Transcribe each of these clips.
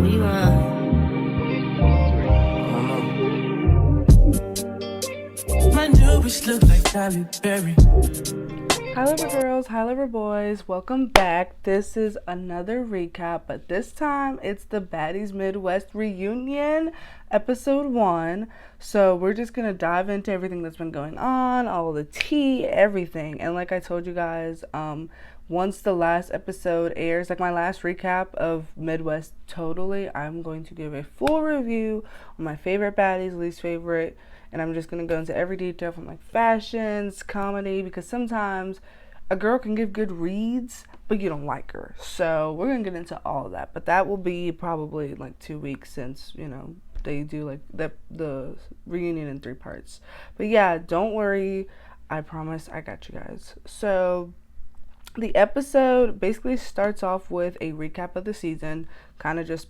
We run. My new bitch look like Halle Berry. Hi lover girls, hi lover boys, welcome back. This is another recap, but this time it's the Baddies Midwest Reunion, episode 1. So we're just gonna dive into everything that's been going on, all the tea, everything. And like I told you guys, once the last episode airs, like my last recap of Midwest totally, I'm going to give a full review on my favorite baddies, least favorite, and I'm just going to go into every detail from like fashions, comedy, because sometimes a girl can give good reads, but you don't like her. So we're going to get into all of that, but that will be probably like 2 weeks since, they do like the reunion in 3 parts. But yeah, don't worry. I promise I got you guys. So the episode basically starts off with a recap of the season, kind of just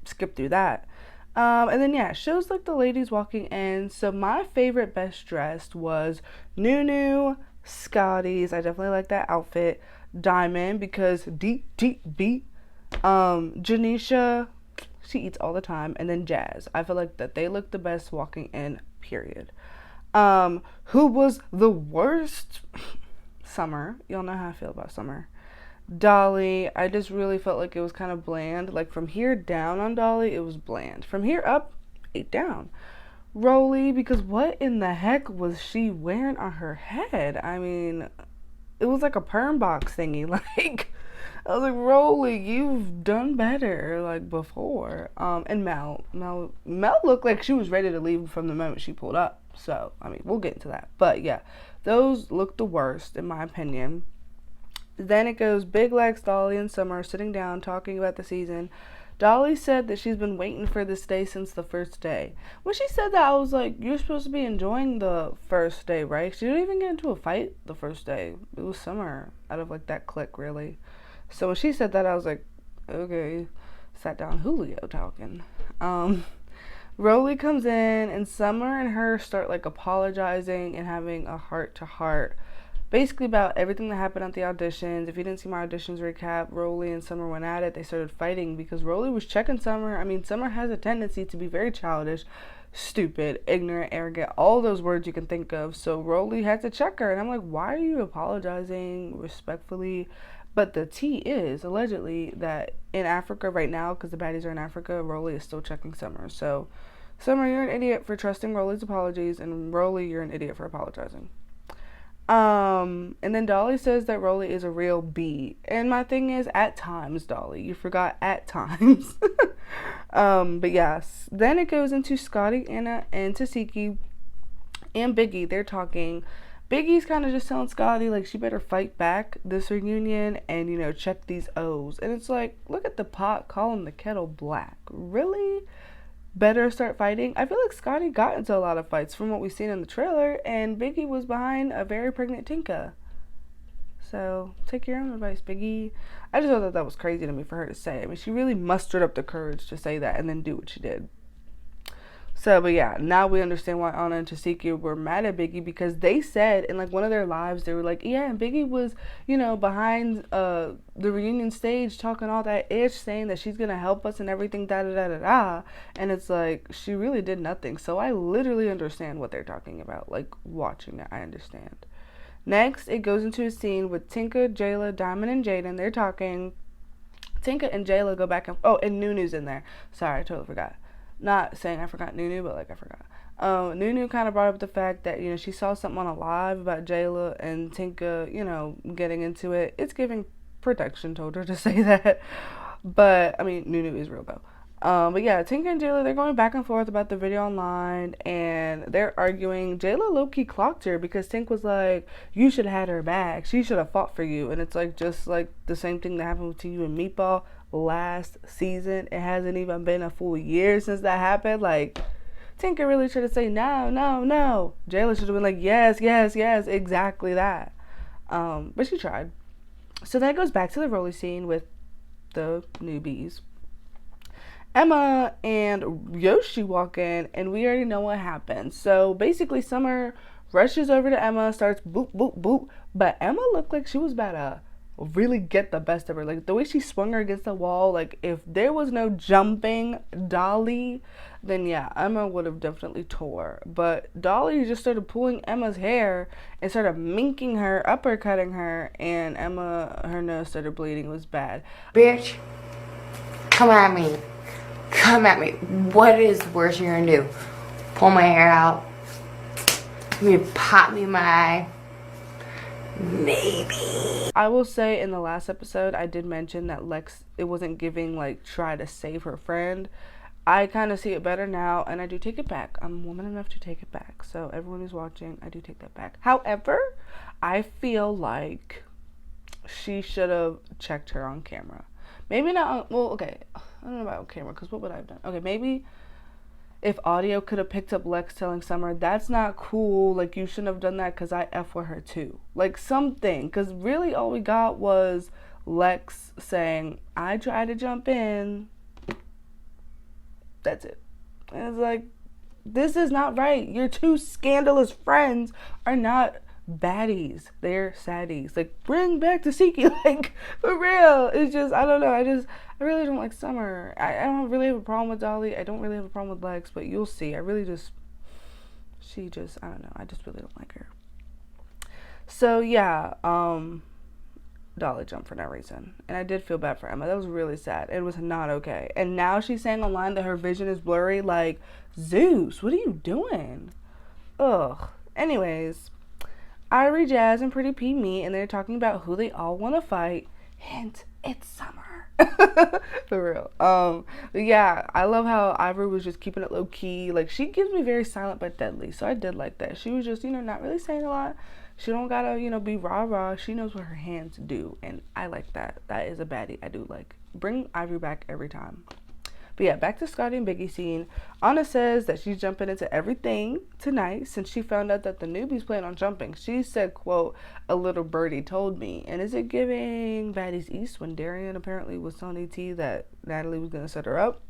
skip through that. And then yeah, it shows like the ladies walking in. So my favorite best dressed was Nunu, Scotty's. I definitely like that outfit. Diamond because deep beat. Janisha, she eats all the time, and then Jazz. I feel like that they look the best walking in. Period. Who was the worst? Summer. Y'all know how I feel about Summer. Dolly, I just really felt like it was kind of bland. Like from here down on Dolly, it was bland. From here up, 8 down. Rolly, because what in the heck was she wearing on her head? I mean, it was like a perm box thingy. Like, I was like, Rolly, you've done better, like, before. And Mel looked like she was ready to leave from the moment she pulled up. So, I mean, we'll get into that. But yeah, those look the worst, in my opinion. Then it goes Big Legs, Dolly, and Summer sitting down talking about the season. Dolly said that she's been waiting for this day since the first day. When she said that, I was like, you're supposed to be enjoying the first day, right? She didn't even get into a fight the first day. It was Summer out of like that clique, really. So when she said that, I was like, okay. Sat down Julio talking. Rolly comes in, and Summer and her start like apologizing and having a heart-to-heart basically about everything that happened at the auditions. If you didn't see my auditions recap, Rolly and Summer went at it. They started fighting because Rolly was checking Summer. I mean, Summer has a tendency to be very childish, stupid, ignorant, arrogant, all those words you can think of. So Rolly had to check her, and I'm like, why are you apologizing respectfully? But the tea is allegedly that in Africa right now, because the baddies are in Africa, Rolly is still checking Summer. So Summer, you're an idiot for trusting Rolly's apologies, and Rolly, you're an idiot for apologizing. And then Dolly says that Rolly is a real B. And my thing is, at times, Dolly, you forgot at times. But yes. Then it goes into Scotty, Anna, and Tasiki and Biggie. They're talking. Biggie's kind of just telling Scotty, like, she better fight back this reunion and, check these O's. And it's like, look at the pot calling the kettle black. Really? Better start fighting. I feel like Scotty got into a lot of fights from what we've seen in the trailer, and Biggie was behind a very pregnant Tinka. So take your own advice, Biggie. I just thought that was crazy to me for her to say. I mean, she really mustered up the courage to say that and then do what she did. So, but yeah, now we understand why Anna and Tasiki were mad at Biggie, because they said in like one of their lives, they were like, yeah, and Biggie was, behind the reunion stage talking all that ish, saying that she's gonna help us and everything, da da da da da. And it's like, she really did nothing. So I literally understand what they're talking about. Like watching it, I understand. Next, it goes into a scene with Tinka, Jayla, Diamond, and Jaden. They're talking. Tinka and Jayla go back and Nunu's in there. Sorry, I totally forgot. Not saying I forgot Nunu, but like I forgot. Nunu kind of brought up the fact that, she saw something on a live about Jayla and Tinka, getting into it. It's giving protection, told her to say that. But, I mean, Nunu is real though. But yeah, Tinka and Jayla, they're going back and forth about the video online, and they're arguing. Jayla low-key clocked her because Tink was like, you should have had her back. She should have fought for you. And it's like, just like the same thing that happened to you and Meatball last season. It hasn't even been a full year since that happened. Like, Tinka really should have said, no. Jayla should have been like, yes, exactly that. But she tried. So that goes back to the Rolly scene with the newbies. Emma and Yoshi walk in, and we already know what happens. So basically, Summer rushes over to Emma, starts boop, boop, boop. But Emma looked like she was about to really get the best of her. Like the way she swung her against the wall, like if there was no jumping Dolly, then yeah, Emma would have definitely tore. But Dolly just started pulling Emma's hair and started minking her, uppercutting her, and Emma, her nose started bleeding. It was bad. Bitch, come at me. Come at me. What is the worst you're gonna do? Pull my hair out? You pop me in my eye? Maybe. I will say in the last episode, I did mention that Lex, it wasn't giving like try to save her friend. I kind of see it better now, and I do take it back. I'm woman enough to take it back. So everyone who's watching, I do take that back. However, I feel like she should have checked her on camera. Maybe not on, well, okay, I don't know about on camera, because what would I have done? Okay, maybe if audio could have picked up Lex telling Summer, that's not cool, like, you shouldn't have done that because I F with her too. Like, something, because really all we got was Lex saying, I tried to jump in. That's it. And it's like, this is not right. Your two scandalous friends are not baddies. They're saddies. Like, bring back Tasiki, like, for real. It's just, I don't know. I really don't like Summer. I don't really have a problem with Dolly. I don't really have a problem with Lex, but you'll see. I don't know. I just really don't like her. So, yeah, Dolly jumped for no reason. And I did feel bad for Emma. That was really sad. It was not okay. And now she's saying online that her vision is blurry. Like, Zeus, what are you doing? Ugh. Anyways, Ivory, Jazz, and Pretty P meet, and they're talking about who they all want to fight. Hint, it's Summer. For real. Yeah, I love how Ivory was just keeping it low key. Like, she gives me very silent but deadly, so I did like that. She was just, not really saying a lot. She don't gotta, be rah-rah. She knows what her hands do, and I like that. That is a baddie I do like. Bring Ivory back every time. But yeah, back to Scotty and Biggie scene. Anna says that she's jumping into everything tonight since she found out that the newbies plan on jumping. She said, quote, a little birdie told me. And is it giving Baddies East when Darian apparently was telling ET that Natalie was going to set her up?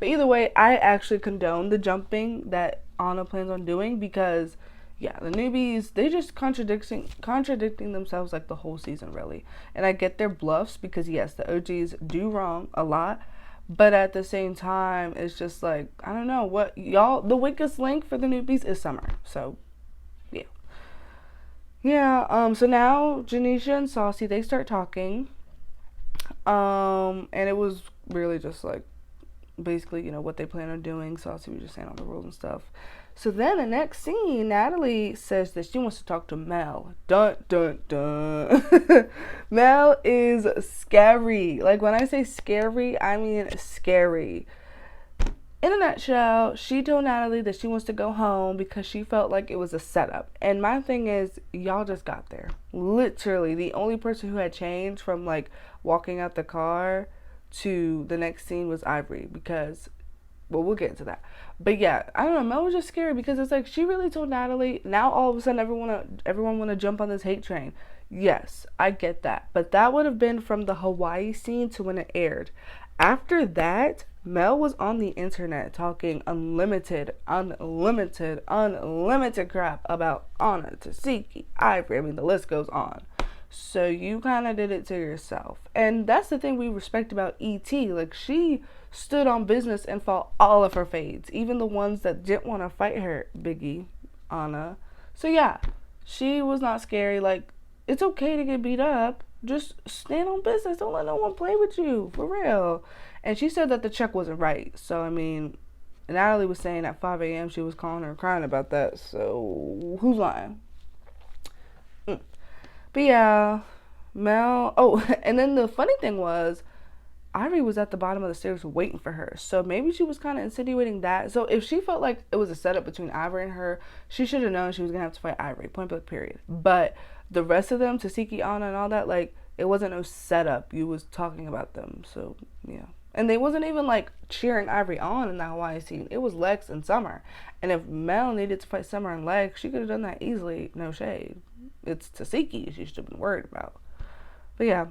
But either way, I actually condone the jumping that Anna plans on doing because, yeah, the newbies, they just contradicting themselves like the whole season, really. And I get their bluffs because, yes, the OGs do wrong a lot. But at the same time, it's just like, I don't know, what y'all, the weakest link for the newbies is Summer. So, yeah. Yeah, so now Janisha and Saucy, they start talking. And it was really just like, basically, what they plan on doing. Saucy was just saying all the rules and stuff. So then the next scene, Natalie says that she wants to talk to Mel. Dun, dun, dun. Mel is scary. Like, when I say scary, I mean scary. In a nutshell, she told Natalie that she wants to go home because she felt like it was a setup. And my thing is, y'all just got there. Literally, the only person who had changed from, like, walking out the car to the next scene was Ivory because, well, we'll get into that. But yeah, I don't know, Mel was just scary because it's like she really told Natalie, now all of a sudden everyone want to jump on this hate train. Yes, I get that. But that would have been from the Hawaii scene to when it aired. After that, Mel was on the internet talking unlimited crap about Anna, Tasiki, Ivory. I mean, the list goes on. So you kind of did it to yourself. And that's the thing we respect about E.T. Like, she stood on business and fought all of her fades. Even the ones that didn't want to fight her, Biggie, Anna. So yeah, she was not scary. Like, it's okay to get beat up. Just stand on business. Don't let no one play with you. For real. And she said that the check wasn't right. So, I mean, Natalie was saying at 5 a.m. she was calling her crying about that. So, who's lying? But yeah, Mel, and then the funny thing was, Ivory was at the bottom of the stairs waiting for her. So maybe she was kind of insinuating that. So if she felt like it was a setup between Ivory and her, she should have known she was going to have to fight Ivory, point blank period. But the rest of them, Tasiki, Anna, and all that, like, it wasn't no setup. You was talking about them. So, yeah. And they wasn't even, like, cheering Ivory on in the Hawaii scene. It was Lex and Summer. And if Mel needed to fight Summer and Lex, she could have done that easily. No shade. It's Tasiki she should have been worried about. But yeah.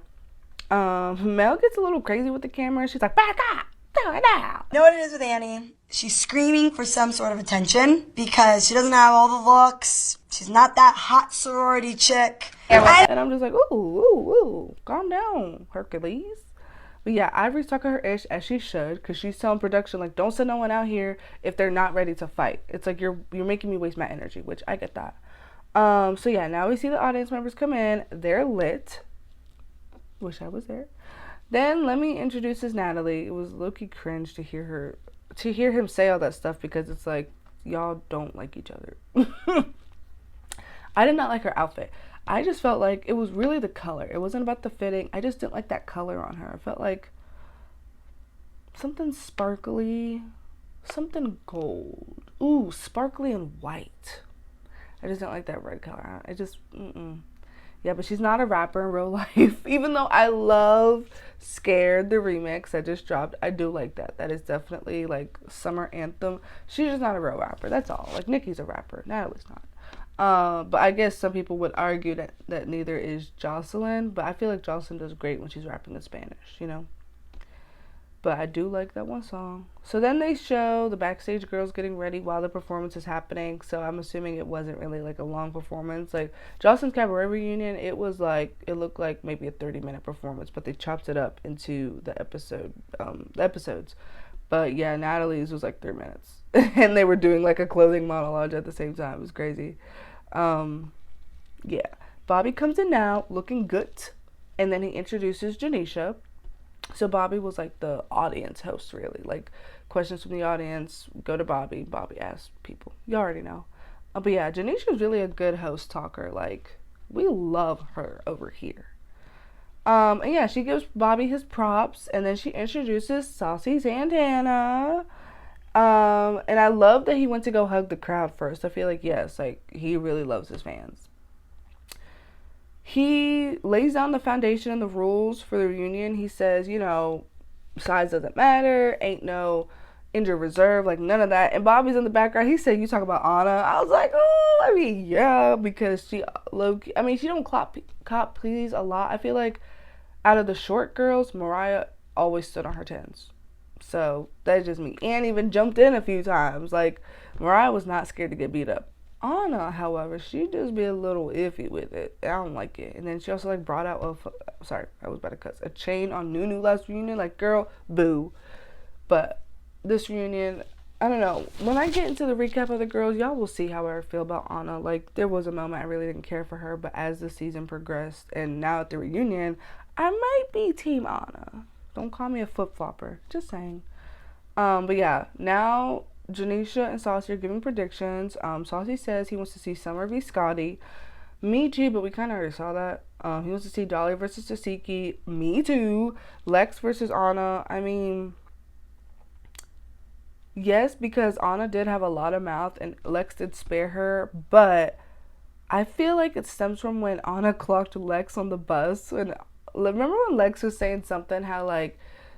Mel gets a little crazy with the camera. She's like, back up! Do it now! You know what it is with Annie? She's screaming for some sort of attention because she doesn't have all the looks. She's not that hot sorority chick. And I'm just like, ooh, calm down, Hercules. But yeah, Ivory's talking her ish as she should, because she's telling production, like, don't send no one out here if they're not ready to fight. It's like, you're making me waste my energy, which I get that. So yeah, now we see the audience members come in. They're lit. Wish I was there. Then let me introduce this Natalie. It was low-key cringe to hear him say all that stuff, because it's like, y'all don't like each other. I did not like her outfit. I just felt like it was really the color. It wasn't about the fitting. I just didn't like that color on her. I felt like something sparkly, something gold. Ooh, sparkly and white. I just don't like that red color. I just, Yeah, but she's not a rapper in real life. Even though I love Scared, the remix that just dropped. I do like that. That is definitely like summer anthem. She's just not a real rapper. That's all. Like Nicki's a rapper. Natalie's not. But I guess some people would argue that neither is Jocelyn. But I feel like Jocelyn does great when she's rapping in Spanish, you know. But I do like that one song. So then they show the backstage girls getting ready while the performance is happening. So I'm assuming it wasn't really like a long performance. Like Jocelyn's Cabaret Reunion, it looked like maybe a 30-minute performance, but they chopped it up into the episodes. But yeah, Natalie's was like 3 minutes. And they were doing like a clothing monologue at the same time. It was crazy. Yeah. Bobby comes in now looking good. And then he introduces Janisha. So Bobby was like the audience host, really. Like, questions from the audience go to Bobby. Bobby asks people. You already know. But yeah, Janisha's really a good host talker. Like, we love her over here. And yeah, she gives Bobby his props. And then she introduces Saucy Santana. And I love that he went to go hug the crowd first. I feel like, yes, like, he really loves his fans. He lays down the foundation and the rules for the reunion. He says, you know, size doesn't matter, ain't no injured reserve, like none of that. And Bobby's in the background. He said, you talk about Anna. I was like, oh, I mean, yeah, because she don't cop please a lot. I feel like out of the short girls, Mariah always stood on her 10s. So that's just me. And even jumped in a few times. Like, Mariah was not scared to get beat up. Anna, however, she just be a little iffy with it. I don't like it. And then she also like brought out a chain on Nunu last reunion. Like, girl, boo. But this reunion, I don't know. When I get into the recap of the girls, y'all will see how I feel about Anna. Like, there was a moment I really didn't care for her, but as the season progressed and now at the reunion, I might be Team Anna. Don't call me a flip-flopper. Just saying. But yeah, now Janisha and Saucy are giving predictions. Saucy says he wants to see Summer v. Scotty. Me too, but we kind of already saw that. He wants to see Dolly versus Tasiki. Me too. Lex versus Anna. I mean, yes, because Anna did have a lot of mouth and Lex did spare her, but I feel like it stems from when Anna clocked Lex on the bus. And remember when Lex was saying something, how like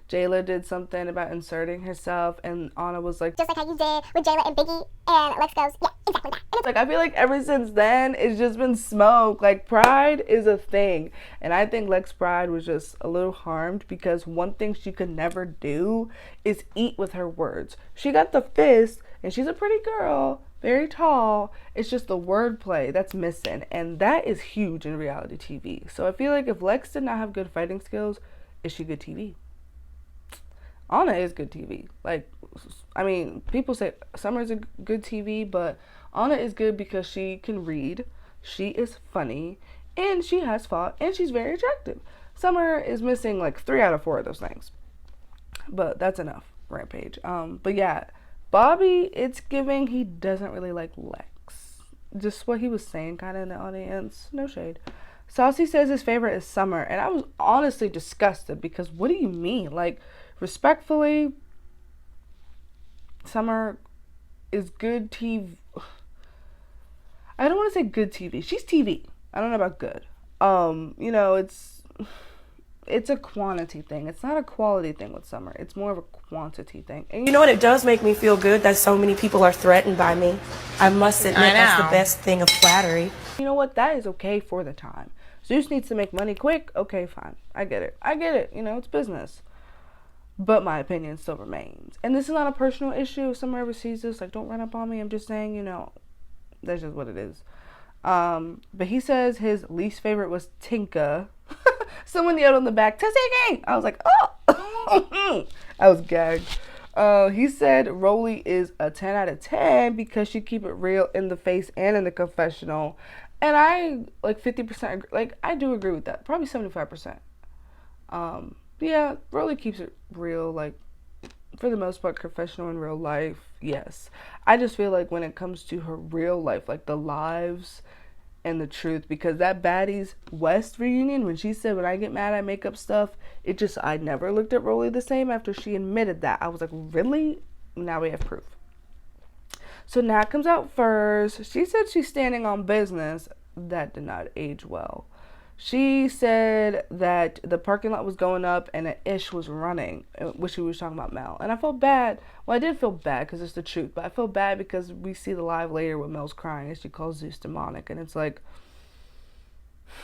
Jayla did something about inserting herself, and Anna was like, just like how you did with Jayla and Biggie, and Lex goes, yeah, exactly that. Like, I feel like ever since then, it's just been smoke. Like, pride is a thing, and I think Lex Pride was just a little harmed, because one thing she could never do is eat with her words. She got the fist, and she's a pretty girl, very tall. It's just the wordplay that's missing, and that is huge in reality TV. So I feel like if Lex did not have good fighting skills, is she good TV? Anna is good TV. Like, I mean, people say Summer's a good TV, but Anna is good because she can read, she is funny, and she has fought, and she's very attractive. Summer is missing like 3 out of 4 of those things. But that's enough, Rampage. But yeah, Bobby, it's giving he doesn't really like Lex. Just what he was saying kind of in the audience. No shade. Saucy says his favorite is Summer, and I was honestly disgusted, because what do you mean? Like, respectfully, Summer is good TV. I don't want to say good TV. She's TV. I don't know about good. You know, it's a quantity thing. It's not a quality thing with Summer. It's more of a quantity thing. And you know what? It does make me feel good that so many people are threatened by me. I must admit, that's the best thing of flattery. You know what? That is okay for the time. Zeus needs to make money quick. Okay, fine. I get it. You know, it's business. but my opinion still remains. And this is not a personal issue. If someone ever sees this, like, don't run up on me. I'm just saying, you know, that's just what it is. But he says his least favorite was Tinka. Someone yelled on the back, Tzatziki! I was like, oh! I was gagged. He said Rolly is a 10 out of 10 because she keep it real in the face and in the confessional. And I, like, 50% agree. Like, I do agree with that. Probably 75%. Yeah, Rolly keeps it real, like, for the most part, confessional in real life, yes. I just feel like when it comes to her real life, like, the lives and the truth, because that Baddies West reunion, when she said, when I get mad I make up stuff, it just, I never looked at Rolly the same after she admitted that. I was like, really? Now we have proof. So Nat comes out first. She said she's standing on business. That did not age well. She said that the parking lot was going up and an ish was running, which she was talking about Mel. And I felt bad. Well, I did feel bad because it's the truth, but I felt bad because we see the live later where Mel's crying and she calls Zeus demonic. And it's like,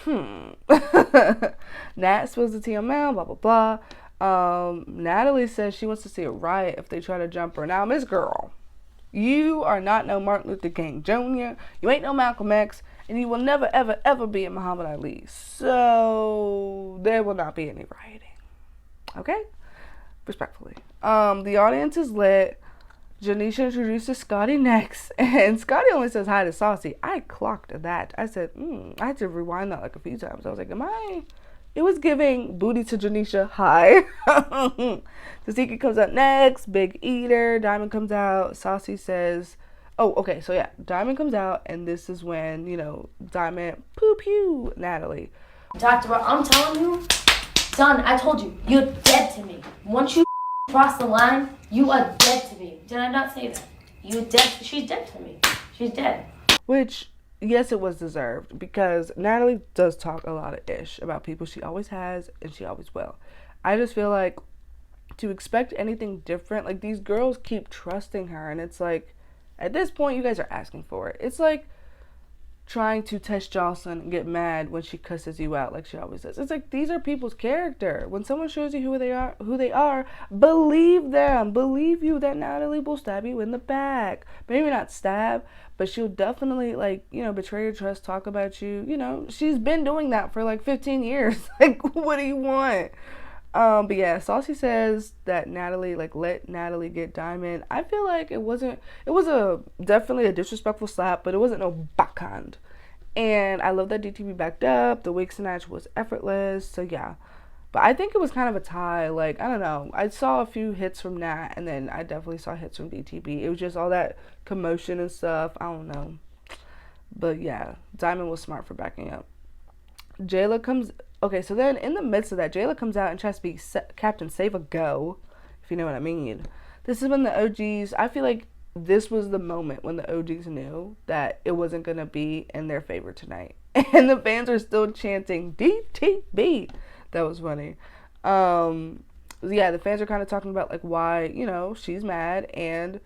Nat spills the tea on Mel, blah, blah, blah. Natalie says she wants to see a riot if they try to jump her. Now, Miss Girl, you are not no Martin Luther King Jr. You ain't no Malcolm X. And you will never, ever, ever be a Muhammad Ali. So there will not be any rioting. Okay? Respectfully. The audience is lit. Janisha introduces Scotty next. And Scotty only says hi to Saucy. I clocked that. I said, I had to rewind that like a few times. I was like, It was giving booty to Janisha. Hi. Tasiki comes out next. Big Eater. Diamond comes out. Saucy says... Oh, okay, so yeah, Diamond comes out, and this is when, you know, Diamond, pew, Natalie. Doctor, I'm telling you, son, I told you, you're dead to me. Once you cross the line, you are dead to me. Did I not say that? You're dead. She's dead to me. She's dead. Which, yes, it was deserved, because Natalie does talk a lot of ish about people. She always has, and she always will. I just feel like to expect anything different, like, these girls keep trusting her, and it's like, at this point, you guys are asking for it. It's like trying to test Jocelyn and get mad when she cusses you out like she always does. It's like, these are people's character. When someone shows you who they are, believe them. Believe you that Natalie will stab you in the back. Maybe not stab, but she'll definitely, like, you know, betray your trust, talk about you. You know, she's been doing that for like 15 years. Like, what do you want? But yeah, Saucy says that Natalie, like, let Natalie get Diamond. I feel like it was definitely a disrespectful slap, but it wasn't no backhand. And I love that DTB backed up. The wig snatch was effortless. So yeah, but I think it was kind of a tie. Like, I don't know. I saw a few hits from Nat, and then I definitely saw hits from DTB. It was just all that commotion and stuff. I don't know. But yeah, Diamond was smart for backing up. Jayla comes... Okay, so then in the midst of that, Jayla comes out and tries to be Captain Save a Go, if you know what I mean. This is when the OGs... I feel like this was the moment when the OGs knew that it wasn't going to be in their favor tonight. And the fans are still chanting, DTB. That was funny. Yeah, the fans are kind of talking about, like, why, you know, she's mad and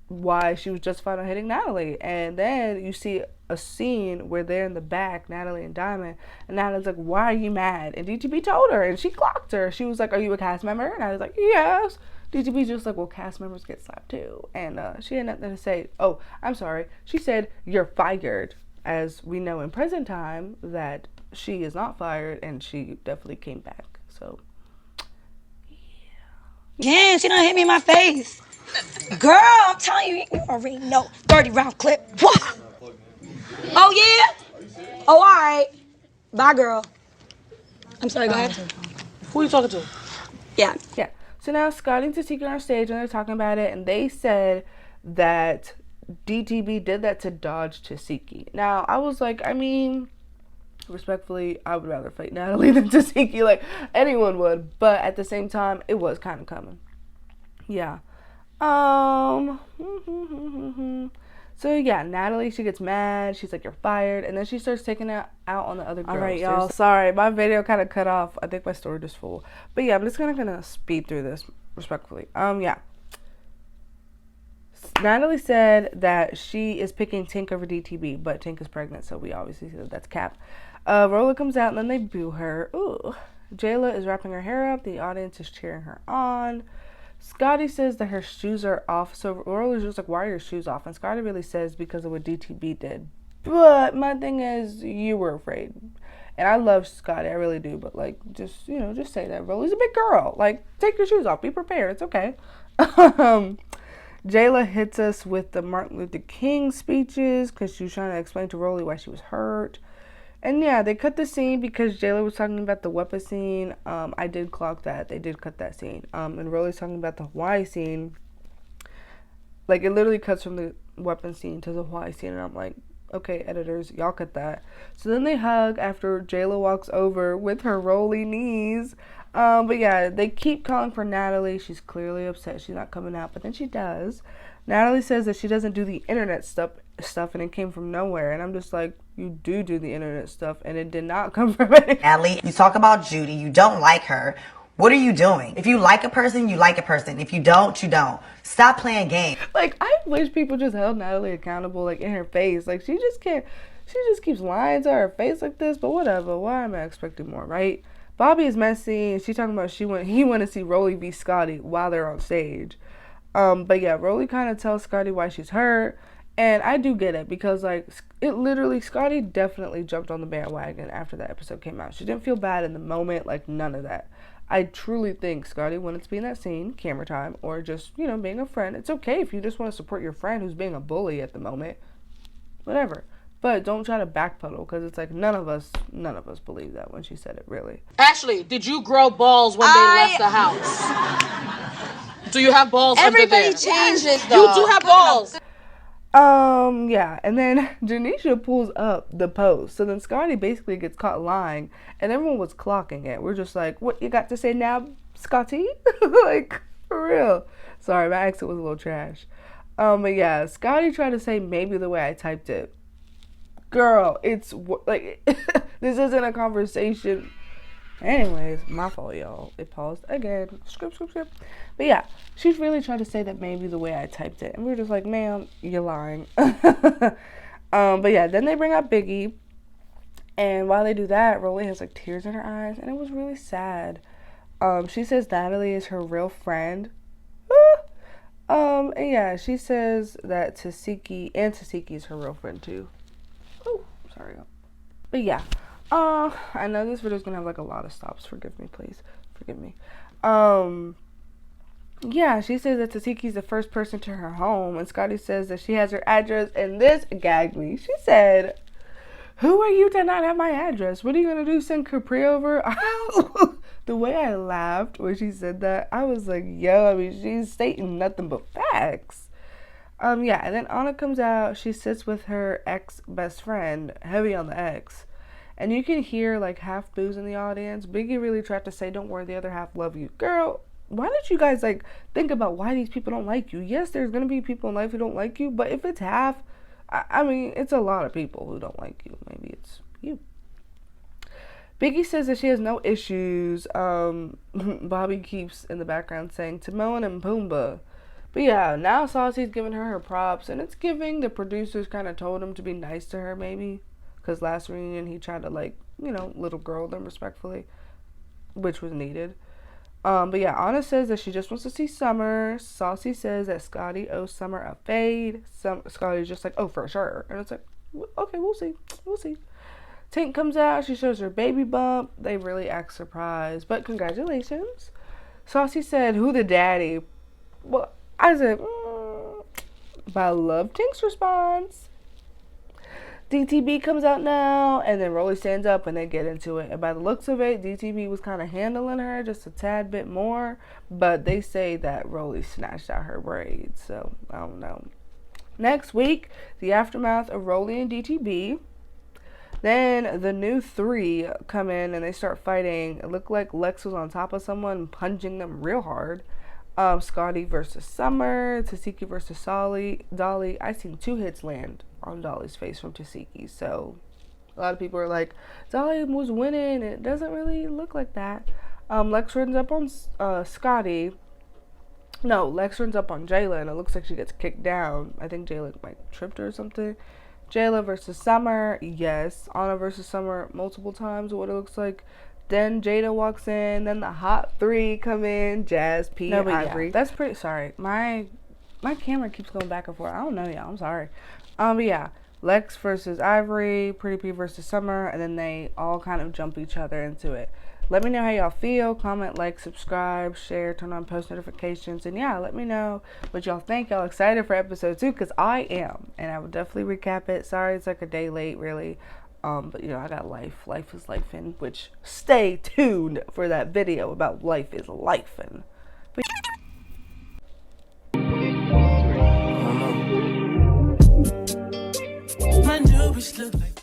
why she was justified on hitting Natalie. And then you see a scene where they're in the back, Natalie and Diamond, and Natalie's like, why are you mad? And DTB told her, and she clocked her. She was like, are you a cast member? And I was like, yes. DTB's just like, well, cast members get slapped too. And she had nothing to say. Oh, I'm sorry. She said, you're fired. As we know in present time that she is not fired, and she definitely came back. So Damn, she done hit me in my face. Girl, I'm telling you, you already know. 30 round clip. Wah! Oh, yeah? Oh, all right. Bye, girl. I'm sorry, go ahead. Who are you talking to? Yeah. yeah. So now Scotty and Tasika are on stage, and they're talking about it, and they said that DTB did that to dodge Tasiki. Now, I was like, I mean, respectfully, I would rather fight Natalie than Tasiki. Like, anyone would. But at the same time, it was kind of coming. Yeah. So yeah, Natalie, she gets mad. She's like, you're fired. And then she starts taking it out on the other girls. All right, y'all. Sorry, my video kind of cut off. I think my storage is full. But yeah, I'm just gonna speed through this respectfully. Yeah. Natalie said that she is picking Tink over DTB, but Tink is pregnant, so we obviously see that that's cap. Rolla comes out, and then they boo her. Ooh. Jayla is wrapping her hair up. The audience is cheering her on. Scotty says that her shoes are off. So Rolly's just like, why are your shoes off? And Scotty really says because of what DTB did. But my thing is, you were afraid. And I love Scotty, I really do. But like, just, you know, just say that. Rolly's a big girl. Like, take your shoes off. Be prepared. It's okay. Jayla hits us with the Martin Luther King speeches because she was trying to explain to Rolly why she was hurt. And yeah, they cut the scene because Jayla was talking about the weapon scene. I did clock that. They did cut that scene. And Rolly's talking about the Hawaii scene. Like, it literally cuts from the weapon scene to the Hawaii scene. And I'm like, okay, editors, y'all cut that. So then they hug after Jayla walks over with her rolly knees. But yeah, they keep calling for Natalie. She's clearly upset she's not coming out. But then she does. Natalie says that she doesn't do the internet stuff and it came from nowhere. And I'm just like, you do the internet stuff and it did not come from it. Natalie, you talk about Judy, you don't like her. What are you doing? If you like a person, you like a person. If you don't, you don't. Stop playing games. Like, I wish people just held Natalie accountable, like, in her face. Like, she just keeps lying to her face like this, but whatever. Why am I expecting more, right? Bobby is messy, and she's talking about he went to see Rolly v. Scotty while they're on stage. But yeah, Rolly kind of tells Scotty why she's hurt, and I do get it, because, like, Scotty definitely jumped on the bandwagon after that episode came out. She didn't feel bad in the moment, like, none of that. I truly think Scotty wanted to be in that scene, camera time, or just, you know, being a friend. It's okay if you just want to support your friend who's being a bully at the moment. Whatever. But don't try to backpedal, because it's like none of us believe that when she said it, really. Ashley, did you grow balls when they left the house? Do you have balls under there? Everybody changes, though. You do have balls. Yeah, and then Janisha pulls up the post. So then Scotty basically gets caught lying, and everyone was clocking it. We're just like, what you got to say now, Scotty? Like, for real. Sorry, my accent was a little trash. But yeah, Scotty tried to say maybe the way I typed it. Girl, it's like, this isn't a conversation. Anyways, my fault, y'all. It paused again. Script. But yeah, she's really trying to say that maybe the way I typed it. And we were just like, ma'am, you're lying. But yeah, then they bring up Biggie. And while they do that, Rolly has like tears in her eyes. And it was really sad. She says Natalie is her real friend. And yeah, she says that Tasiki is her real friend too. Oh, sorry. But yeah. I know this video is gonna have like a lot of stops. Forgive me, please. Forgive me. Yeah, she says that Tasiki's the first person to her home, and Scotty says that she has her address, and this gagged me. She said, who are you to not have my address? What are you gonna do, send Capri over? The way I laughed when she said that, I was like, yo, I mean, she's stating nothing but facts. Yeah, and then Anna comes out. She sits with her ex-best friend, heavy on the ex. And you can hear like half boos in the audience. Biggie really tried to say, don't worry, the other half love you. Girl, why don't you guys like think about why these people don't like you? Yes, there's going to be people in life who don't like you. But if it's half, I mean, it's a lot of people who don't like you. Maybe it's you. Biggie says that she has no issues. Bobby keeps in the background saying Timon and Pumbaa. But yeah, now Saucy's giving her props. And it's giving the producers kind of told him to be nice to her maybe. Because last reunion, he tried to, like, you know, little girl them respectfully, which was needed. But yeah, Anna says that she just wants to see Summer. Saucy says that Scotty owes Summer a fade. Scotty's just like, oh, for sure. And it's like, okay, we'll see. We'll see. Tank comes out. She shows her baby bump. They really act surprised. But congratulations. Saucy said, who the daddy? Well, I said, but I love Tank's response. DTB comes out now, and then Rolly stands up and they get into it. And by the looks of it, DTB was kind of handling her just a tad bit more, but they say that Rolly snatched out her braids, so I don't know. Next week, the aftermath of Rolly and DTB. Then the new three come in and they start fighting. It looked like Lex was on top of someone, punching them real hard. Scotty versus Summer, Tasiki versus Dolly. I seen 2 hits land on Dolly's face from Tasiki, so a lot of people are like, Dolly was winning. It doesn't really look like that. Lex runs up on Scotty. No, Lex runs up on Jayla, and it looks like she gets kicked down. I think Jayla like tripped her or something. Jayla versus Summer, yes. Anna versus Summer multiple times, what it looks like. Then Jada walks in. Then the hot three come in. Jazz, P, Ivory. Yeah, that's pretty. Sorry, my camera keeps going back and forth. I don't know, y'all. I'm sorry. But yeah, Lex versus Ivory, Pretty P versus Summer, and then they all kind of jump each other into it. Let me know how y'all feel. Comment, like, subscribe, share, turn on post notifications. And yeah, let me know what y'all think. Y'all excited for episode 2? Because I am. And I will definitely recap it. Sorry it's like a day late, really. But you know, I got life. Life is lifing. Which, stay tuned for that video about life is lifing. My new bitch look like